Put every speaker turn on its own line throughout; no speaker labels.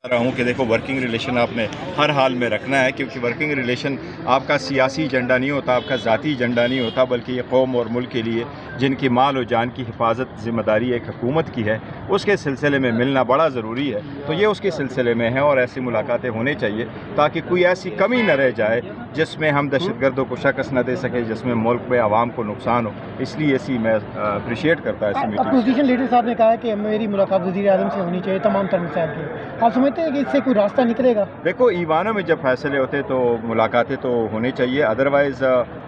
रहा हूँ कि देखो वर्किंग रिलेशन आपने हर हाल में रखना है, क्योंकि वर्किंग रिलेशन आपका सियासी एजेंडा नहीं होता, आपका ज़ाती एजेंडा नहीं होता, बल्कि ये कौम और मुल्क के लिए जिनकी माल और जान की हिफाजत ज़िम्मेदारी एक हुकूमत की है, उसके सिलसिले में मिलना बड़ा ज़रूरी है। तो ये उसके सिलसिले में है और ऐसी मुलाकातें होनी चाहिए ताकि कोई ऐसी कमी न रह जाए जिसमें हम दहशतगर्दों को शिकस्त न दे सकें, जिसमें मुल्क में आवाम को नुकसान हो। इसलिए ऐसी मैं अप्रिशिएट करता है ऐसी मीटिंग।
अपोजिशन लीडर साहब ने कहा है कि मेरी मुलाकात वज़ीर आज़म से होनी चाहिए तमाम तर मसाइल की। आप समझते हैं कि इससे कोई रास्ता निकलेगा?
देखो, ईवानों में जब फैसले होते तो मुलाकातें तो होनी चाहिए, अदरवाइज़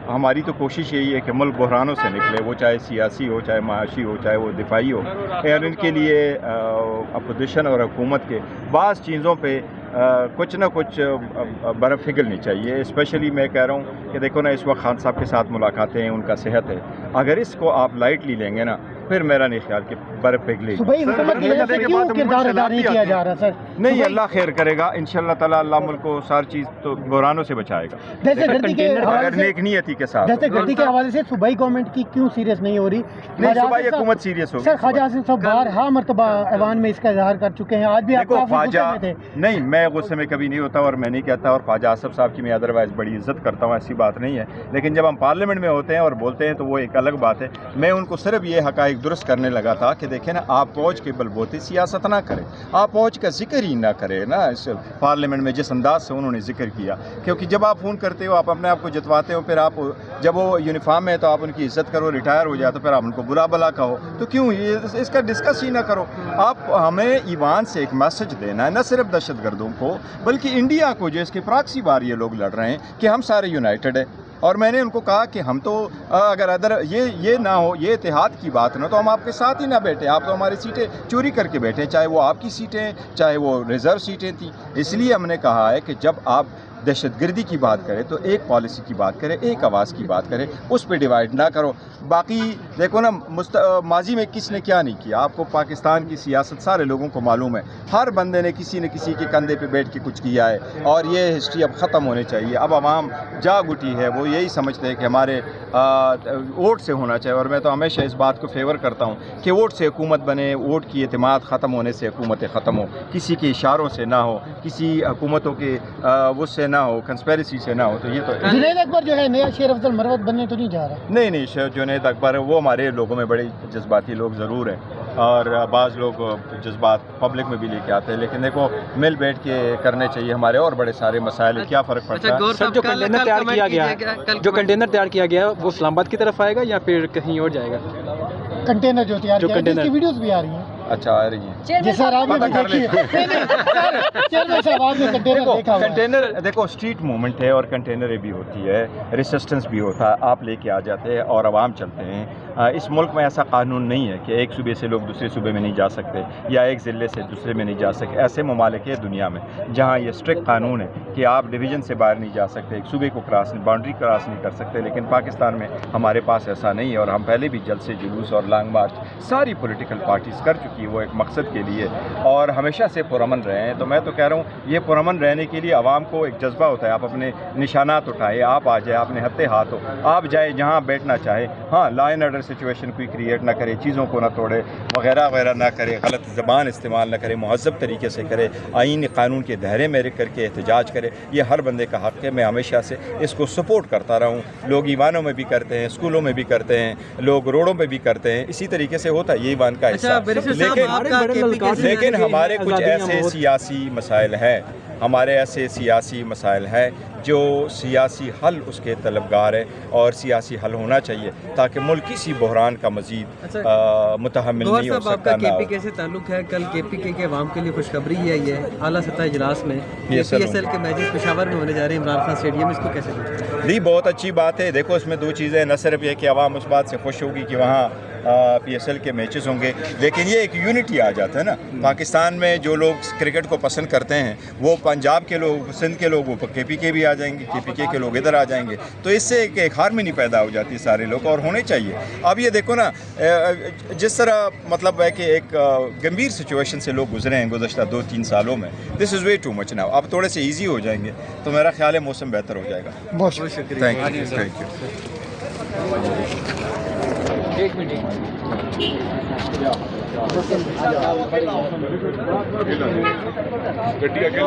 हमारी तो कोशिश यही है कि मुल्क बहरानों से निकले, वो चाहे सियासी हो, चाहे माशी हो, चाहे वो दिफाई हो। और इनके लिए अपोजिशन और हुकूमत के बाज़ चीज़ों पे कुछ ना कुछ बर्फ़ पिघलनी चाहिए। स्पेशली मैं कह रहा हूँ कि देखो ना, इस वक्त खान साहब के साथ मुलाकातें हैं, उनका सेहत है, अगर इसको आप लाइटली लेंगे ना, फिर मेरा नहीं ख्याल कि बर्फ़ पिघलेगी। नहीं, अल्लाह खैर करेगा इंशाअल्लाह ताला। अल्लाह मुल्क को सारी चीज़ तो बुरानों से बचाएगा, अगर नेक नियति के साथ।
दहशतगर्दी के हवाले से सूबाई गवर्नमेंट की क्यों सीरियस नहीं हो रही?
नहीं, सूबाई हुकूमत सीरियस होगी।
सर, ख्वाजा आसिफ साहब बारहा मरतबा ऐवान में इसका इजहार कर चुके हैं, आज भी आप
ख्वाजा नहीं, मैं गुस्से में कभी नहीं होता और मैं नहीं कहता, और ख्वाजा आसिफ साहब की मैं अदरवाइज़ बड़ी इज्जत करता हूँ, ऐसी बात नहीं है। लेकिन जब हम पार्लियामेंट में होते हैं और बोलते हैं तो वो एक अलग बात है। मैं उनको सिर्फ ये हक़ाइक़ दुरुस्त करने लगा था कि देखें ना, आप फौज के बलबूते सियासत ना करें, आप फौज का जिक्र ही ना करें ना इस पार्लियामेंट में, जिस अंदाज से उन्होंने जिक्र किया। क्योंकि जब आप फ़ोन करते हो, आप अपने आप को जितवाते हो, फिर आप जब वो यूनिफॉर्म में तो आप उनकी इज्जत करो, रिटायर हो जाए तो फिर आप उनको बुरा भला कहो, तो क्यों ये इसका डिस्कस ही ना करो? आप हमें ईवान से एक मैसेज देना है, न सिर्फ दहशतगर्दों को बल्कि इंडिया को, जो इसके प्रॉक्सी बार ये लोग लड़ रहे हैं, कि हम सारे यूनाइटेड हैं। और मैंने उनको कहा कि हम तो अगर ये ना हो, ये इत्तेहाद की बात ना, तो हम आपके साथ ही ना बैठे। आप तो हमारी सीटें चोरी करके बैठे, चाहे वो आपकी सीटें, चाहे वो रिज़र्व सीटें थी। इसलिए हमने कहा है कि जब आप दहशतगर्दी की बात करें तो एक पॉलिसी की बात करें, एक आवाज़ की बात करें, उस पर डिवाइड ना करो। बाकी देखो ना, माजी में किसने क्या नहीं किया, आपको पाकिस्तान की सियासत सारे लोगों को मालूम है। हर बंदे ने किसी न किसी के कंधे पे बैठ के कुछ किया है, और ये हिस्ट्री अब ख़त्म होनी चाहिए। अब आवाम जाग उठी है, वो यही समझते हैं कि हमारे वोट से होना चाहिए। और मैं तो हमेशा इस बात को फेवर करता हूँ कि वोट से हुकूमत बने, वोट की एतमाद ख़त्म होने से हुकूमतें ख़त्म हो, किसी के इशारों से ना हो, किसी हुकूमतों के उससे ना हो, कंस्पेरेसी से ना हो। तो ये तो
जुनैद अकबर जो है नया शेर अफजल मरवत बनने तो नहीं जा रहा?
नहीं, जुनैद अकबर वो हमारे लोगों में बड़े जज्बाती लोग ज़रूर हैं, और बाज़ लोग जज्बात पब्लिक में भी लेके आते हैं, लेकिन देखो मिल बैठ के करने चाहिए। हमारे और बड़े सारे मसाइल हैं, क्या फ़र्क पड़ता है?
सर, जो कंटेनर तैयार किया गया वो इस्लामाबाद की तरफ आएगा या फिर कहीं और जाएगा?
कंटेनर जो तैयार किया है, इसकी वीडियोस भी आ रही हैं।
अच्छा, आ रही है। कंटेनर देखो स्ट्रीट मूवमेंट है, और कंटेनर भी होती है, रेसिस्टेंस भी होता है, आप लेके आ जाते हैं और आवाम चलते हैं। इस मुल्क में ऐसा कानून नहीं है कि एक सूबे से लोग दूसरे सूबे में नहीं जा सकते, या एक ज़िले से दूसरे में नहीं जा सकते। ऐसे ममालिक है दुनिया में जहाँ ये स्ट्रिक्ट कानून है कि आप डिवीज़न से बाहर नहीं जा सकते, एक सूबे को बाउंड्री क्रॉस नहीं कर सकते। लेकिन पाकिस्तान में हमारे पास ऐसा नहीं है, और हम पहले भी जलसे जुलूस और लॉन्ग मार्च सारी पॉलिटिकल पार्टीज़ कर चुकी है, वो एक मकसद के लिए, और हमेशा से पुरअमन रहे हैं। तो मैं तो कह रहा हूँ, ये पुरअमन रहने के लिए आवाम को एक जज्बा होता है। आप अपने निशानात उठाएँ, आप आ जाए, अपने हत्ते हाथ हो, आप जाए जहाँ बैठना चाहे। हाँ, लॉ एंड ऑर्डर सिचुएशन कोई क्रिएट ना करे, चीज़ों को ना तोड़े, वगैरह वगैरह ना करे, गलत ज़बान इस्तेमाल ना करे, महज़ब तरीके से करे, आइन कानून के दायरे में रख करके एहतजाज करे। ये हर बंदे का हक़ है। मैं हमेशा से इसको सपोर्ट करता रहा हूँ। लोग ईवानों में भी करते हैं, स्कूलों में भी करते हैं, लोग रोडों पर भी करते हैं, इसी तरीके से होता है, ये ईवान का हिस्सा। लेकिन हमारे कुछ ऐसे सियासी मसाइल हैं, हमारे ऐसे सियासी मसाइल हैं जो सियासी हल उसके तलबगार है, और सियासी हल होना चाहिए ताकि मुल्क किसी बहरान का मज़ीद मुतहम्मिल नहीं हो सकता।
KPK से ताल्लुक़ है, कल KPK के अवाम के लिए खुशखबरी है, ये आला सतह इजलास में PSL के मैचेस पेशावर में होने जा रहे हैं, इमरान खान स्टेडियम, इसको कैसे देखते हैं?
जी, बहुत अच्छी बात है। देखो, इसमें दो चीज़ें, न सिर्फ ये कि अवाम उस बात से खुश होगी कि वहाँ PSL के मैचेस होंगे, लेकिन ये एक यूनिटी आ जाता है ना। पाकिस्तान में जो लोग क्रिकेट को पसंद करते हैं, वो पंजाब के लोग, सिंध के लोग, वो KPK भी आ जाएंगे, KPK के लोग इधर आ जाएंगे, तो इससे एक हार्मनी पैदा हो जाती है सारे लोग, और होने चाहिए। अब ये देखो ना, जिस तरह मतलब है कि एक गंभीर सिचुएशन से लोग गुजरे हैं गुज़श्ता 2-3 सालों में, this is way too much now. अब थोड़े से ईजी हो जाएंगे तो मेरा ख्याल है मौसम बेहतर हो जाएगा।
बहुत शुक्रिया।
Thank you.
एक मिनट
ਗੱਡੀ ਅੱਗੇ